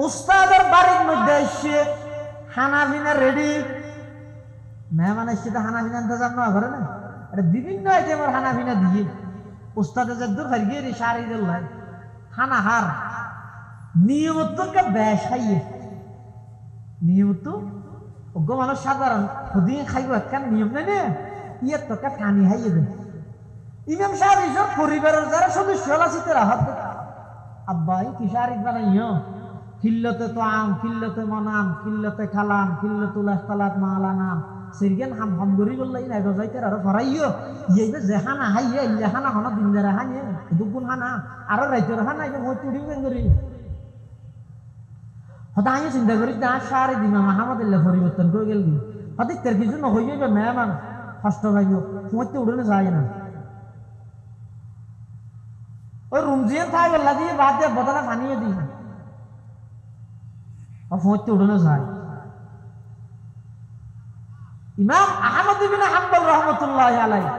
উস্তাদের বাড়ির মধ্যে এসে হানাফিনা রেডি মেহমান এসে তো হানাফিনা ইন্তজাম না করে না এটা বিভিন্ন আইটেমের হানাফিনা দিয়ে উস্তাদে যে দূর হার গিয়ে সারি দিল হানাহার নিয়মিত বেশ খাইয়ে নিয়মিত অজ্ঞ মানুষ সাধারণ খুদিয়ে খাইব একখান নিয়ম নেই না ইয়ের তোকে টানি খাইয়ে দেয়। ইমাম শাফিঈ পরিবারের যারা সদস্য আছে তারা হাত আব্বাই কি শারিফ বানাইও কিল্লতে তো আম কিল্লতে মনাম কিল্লতে খালাম কিল্লতুল ইখতালাত মালানাম সিরগেন হাম হাম গরি বললাই না যাইতে আর ফরাইও ইয়েবে জেহানা হাইয়ে ইলেহানা হন দিন যারা হানিয়ে দুগুণ হানা আর রাইতের হানা ইবে মই তুড়ি বেন গরি হদা আই চিন্তা করি না শারি ইমাম আহমদুল্লাহ পরিবর্তন করে গেল হদি তের কিছু ন হইবে মেহমান কষ্ট ভাইও মইতে উড়নে যায় না ওই রুমজিয়ে থাই বললা দিয়ে বাদ দিয়ে বদলা পানিয়ে দিই আর ফোঁতে উড়নে যায়। ইমাম আহমদ ইবনে হাম্বল রাহমাতুল্লাহি আলাইহি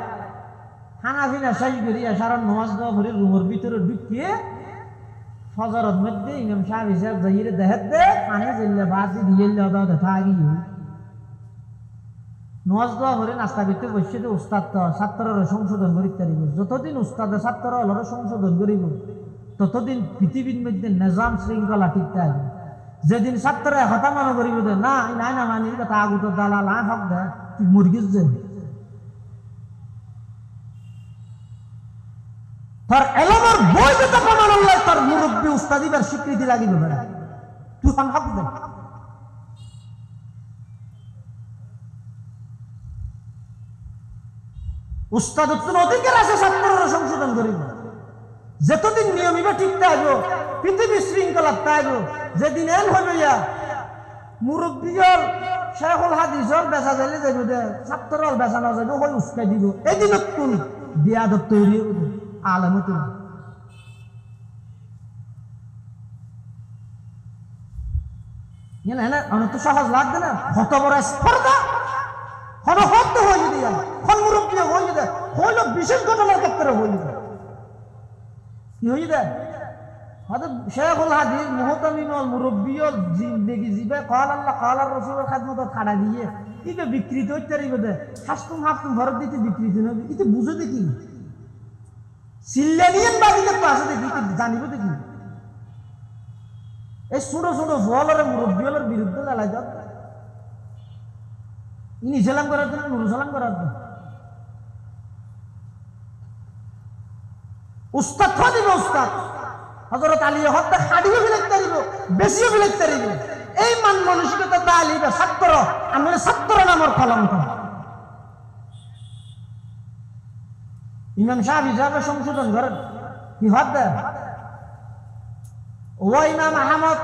হানাফিনা সাই করিয়া সারা নামাজ দেওয়া ভরে রুমের ভিতরে ঢুকিয়ে ফজরের মধ্যে ইমাম শাফিঈ সাহেব যাইরে দেখাত দে পানি জেলে বাতি দিয়ে দাও দেখা গিয়ে নামাজ দেওয়া ভরে নাস্তা করতে বসে তো উস্তাদ তো ছাত্ররা সংশোধন করিতে পারিব। যতদিন উস্তাদে ছাত্র হলরে সংশোধন করিব ততদিন পৃথিবীর মধ্যে নিজাম শৃঙ্খলা ঠিক থাকবে। যেদিন ছাত্র হতা মনে করিব যে না নাই না মানি কথা আগুত দালাল হক দে তুই মুরগির যে তোর এলমের বই যেটা প্রমাণ আল্লাহ তোর মুরব্বী উস্তাদিবার স্বীকৃতি লাগিব বেড়া তুই হক দে। উস্তাদ অধিকার আছে ছাত্ররা সংশোধন করিব যতদিন নিয়ম ইবা ঠিক থাকব পৃথিবী শৃঙ্খলা থাকব। যেদিন এল হইবে মুরব্বীর শেখুল হাদিসর বেচা যাইলে যাইব দে ছাত্রর বেচা না যাইব হই উস্কাই দিব এদিন কোন বিয়াদত তৈরি আলামত না অনেক সহজ লাগবে না কত বড় স্পর্ধা হন হত হয়ে দিয়া হন মুরব্বী হয়ে যায় হইল বিশেষ ঘটনার ক্ষেত্রে হয়ে যায় কি হয়ে যায় হয়তো শেখুল হাদিস মুহতামিনুল মুরব্বীর জিন্দেগি জিবে কাল আল্লাহ কাল আর রাসূলের খেদমত খাড়া দিয়ে ইবে বিকৃত হইতে পারিব দে হাসতুম হাসতুম ভরত দিতে বিকৃত নবি ইতে বুঝো দেখি সিল্লানিয়ান বাদিকে তো আছে দেখি জানিব দেখি এই ছোট ছোট ফলরে মুরব্বীর বিরুদ্ধে লড়াই দাও ইনি সালাম করার জন্য নুরু সালাম করার জন্য উস্তাদ দিব উস্তাদ হযরত আলী হত্যা খাড়িও ফেলতে পারিব বেশিও ফেলতে পারিব এই মান মানসিকতা তালিবে ছাত্র আমরা ছাত্র নামের কলঙ্ক। ইমাম শাফিঈ সাহেব সংশোধন করেন কি হদ ও ইমাম আহমদ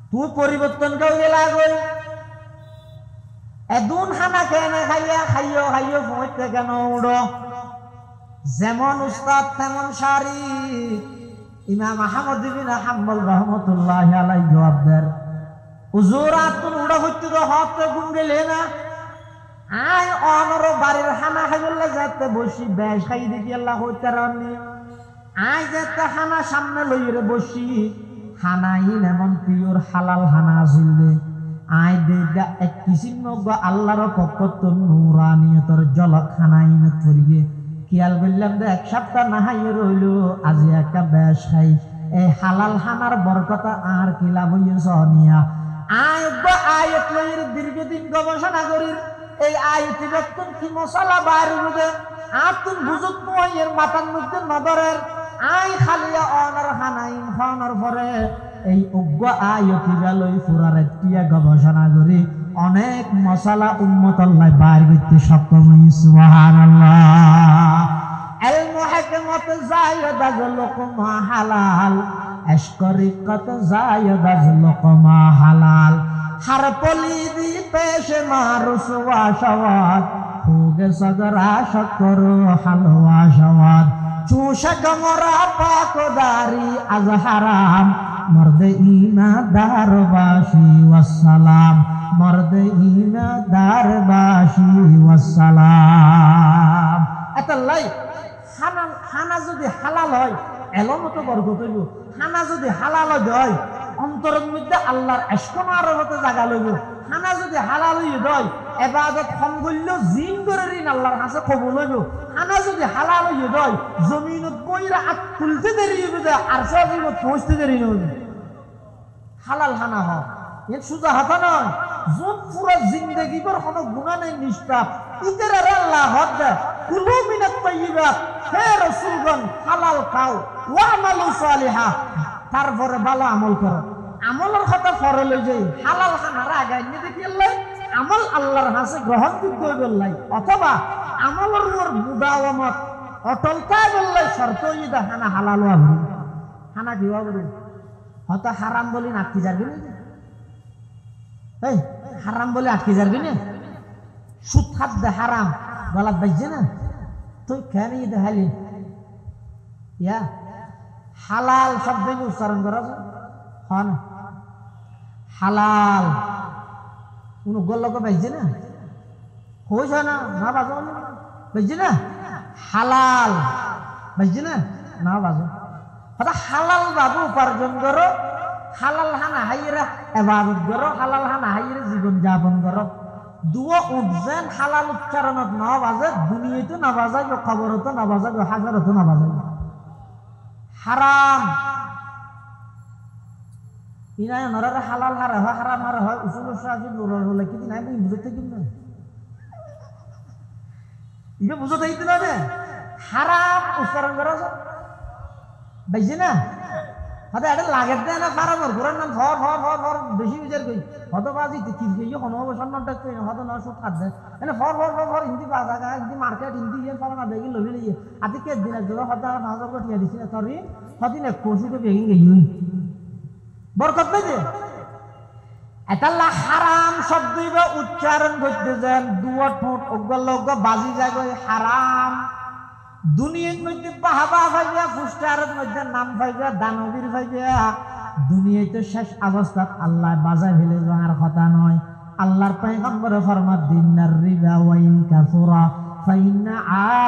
তুই পরিবর্তন কেউ গেলা গই এদুন খানা কেনে খাইয়া খাইও খাইও পৌঁছতে কেন উড়ো যেমন উস্তাদ তেমন সারি ইমাম আহমদ ইবনে হাম্বল রাহমাতুল্লাহি আলাইহি জবাব দেন হুজুর আতুন উড়া হইতে তো হতে গুম গেলে না আয় অনর বাড়ির খানা খাইলে যাতে বসি বেশ খাই দেখি আল্লাহ হইতে রানি আয় যেতে খানা সামনে লইরে বসি খানাই এমন পিওর হালাল খানা আসিলে আয় দেদা এক কিসিম আল্লাহর পক্ষ তো নূরানিয়তর জলক খানাই না তরিয়ে খেয়াল করলাম যে এক সপ্তাহ না হাইয়ে রইল আজি একটা বেশ খাই এই হালাল খানার বরকতা আর কি লাভ হইয়েছ নিয়া আয়াত লইর দীর্ঘদিন গবেষণা করির এই আয়াতি যখন কি মশলা বাইর হইবে আতুন বুঝত নয়ের মাথার মধ্যে নদরের আয় খালিয়া অনার খানাইন খানার পরে এই অজ্ঞ আয়াতি লই পুরার টিয়া গবেষণা করি অনেক মশলা উম্মত আল্লাহ বাইর করতে সক্ষম হই সুবহানাল্লাহ ইলমু হিকমত জায়দা লুকমা হালাল এশকরিকত জায়দা লুকমা হালাল हर पलीदी पेश मारो सुवा शवाद होगे सगरा शक्करो हलवा शवाद चूशक मोरा पाकोदारी अज हराम मर्द ईना दारबाशी वस्सलाम मर्द ईना दारबाशी वस्सलाम एतल्लाई खाना যদি হালাল হয় এলমতো বরকত হইব খানা যদি হালাল হয় অন্তরের মধ্যে আল্লাহর ইশক মারফতে জায়গা লইব খানা যদি হালাল হই হয় ইবাদত কম করলেও জিন করে ঋণ আল্লাহর কাছে কবুল হইব খানা যদি হালাল হই হয় জমিনত কইরা আত তুলতে দেরি হইব আর সজীব পৌঁছতে দেরি হইব হালাল খানা হয় এর সুজা হাতা নয় যত পুরো জিন্দেগি পর কোনো গুনাহ নেই নিষ্পাপ ইতার আল্লাহ হদ দে কুলু মিনাত তাইয়্যিবাত হে রাসূলগণ হালাল খাও ওয়া আমালু সালিহা তারপরে ভালো আমল করো আমলের কথা পরে লই যাই হালাল খানার আগে নিতে গেলে আমল আল্লাহর কাছে গ্রহণযোগ্য হইবে অথবা আমলের উপর মুদাওয়ামত অটলতা বললে শর্ত ইদা খানা হালাল হইবে খানা কি হইবে হয়তো হারাম বলি আটকে যাবে না এই হারাম বলে আটকে যাবে না সুদ খাদ্য হারাম গলাত বাজছে না তুই কেন দেখালি ইয়া হালাল শব্দ উচ্চারণ করা হয় না হালাল কোন গোল্লকে বাজছে না হয়েছে না না বাজো বাজছে না হালাল বাজছে না না বাজো হালাল বাবু উপার্জন করো হালাল হানা হাইরা ইবাদত করো হালাল হানা হাইরা জীবন যাপন করো দুও উঠছেন হালাল উচ্চারণত না বাজে দুনিয়াতে না বাজাই খবরতো না বাজাই হাজারতো না বাজাই হারাম ইনায় নরারে হালাল হারা হয় হারাম হারা হয় উসুল সাহায্য নুরর হলে কি নাই তুমি বুঝতে কি না ইকে বুঝতে হইতে না হারাম উচ্চারণ করা বাইছে না হয়তো এটা লাগে দেয় না পারা মোর ঘোরার নাম ফর ফর ফর ফর বেশি বিচার করি হয়তো বাজি কি কোনো সম্মান ডাকতে হয়তো না সুদ খাদ্য এনে for for for for Hindi বাজাগা হিন্দি মার্কেট হিন্দি ইয়ে ফল না বেগি লবি লিয়ে আতি কে দিন জোর হয়তো 5000 কোটি দিছি না সরি হদিনে কোশিতে বেগি গই বরকত পেতে এতাল্লা হারাম শব্দ উচ্চারণ করতে যান দুয়া ঠোঁট অগলগ বাজি যায় হারাম দুনিয়ার মধ্যে বাহাবা ভাইয়া ফুস্টারের মধ্যে নাম ভাইয়া দানবীর ভাইয়া দুনিয়ায় তো শেষ অবস্থা আল্লাহ বাজায় ফেলে যাওয়ার কথা নয় আল্লাহর পয়গম্বর ফরমাত দিনার রিবা ওয়া ইন কাসুরা ফাইন্না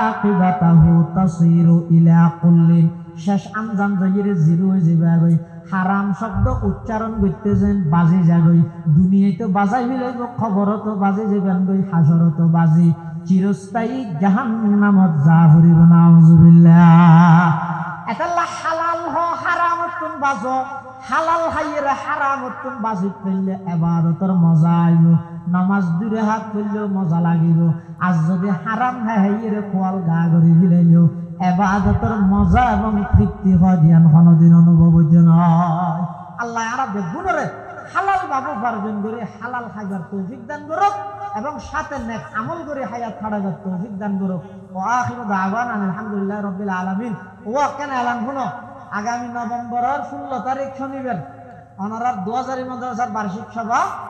আকিবাতাহু তাসিরু ইলা কুল্লিন শেষ আঞ্জাম যাইরে জিরো হয়ে যাবে হারাম শব্দ উচ্চারণ করতেছেন বাজি যাগই দুনিয়ায় তো বাজাই ফেলে খবরও তো বাজে যাবেন গই হাসরও তো বাজি চিরস্থায়ী জাহান্নামত যা করিব নাউযুবিল্লাহ এতাল্লাহ হালাল হ হারামতুন বাজো হালাল হাইরে হারামতুন বাজি কইলে ইবাদতের মজা আইব নামাজ দুরে হাত কইলে মজা লাগিব আজ যদি হারাম হাইরে কোয়াল গা গরি ফিলাইলো ইবাদতের মজা এবং তৃপ্তি হয় ধ্যান কোনদিন অনুভব হইতে নয় আল্লাহ আরা বেগুনরে হালাল বাবু উপার্জন করে হালাল খাইবার তৌফিক দান করুক এবং সাথে নেক আমল করে হায়াত ছাড়াবার তৌফিক দান করুক ওয়া আখিরু দাওয়ানা আলহামদুলিল্লাহি রাব্বিল আলামিন ওয়া কেন এলান শুনো আগামী নভেম্বরের 16 তারিখ শনিবার ওনারা 2000 মাদ্রাসার বার্ষিক সভা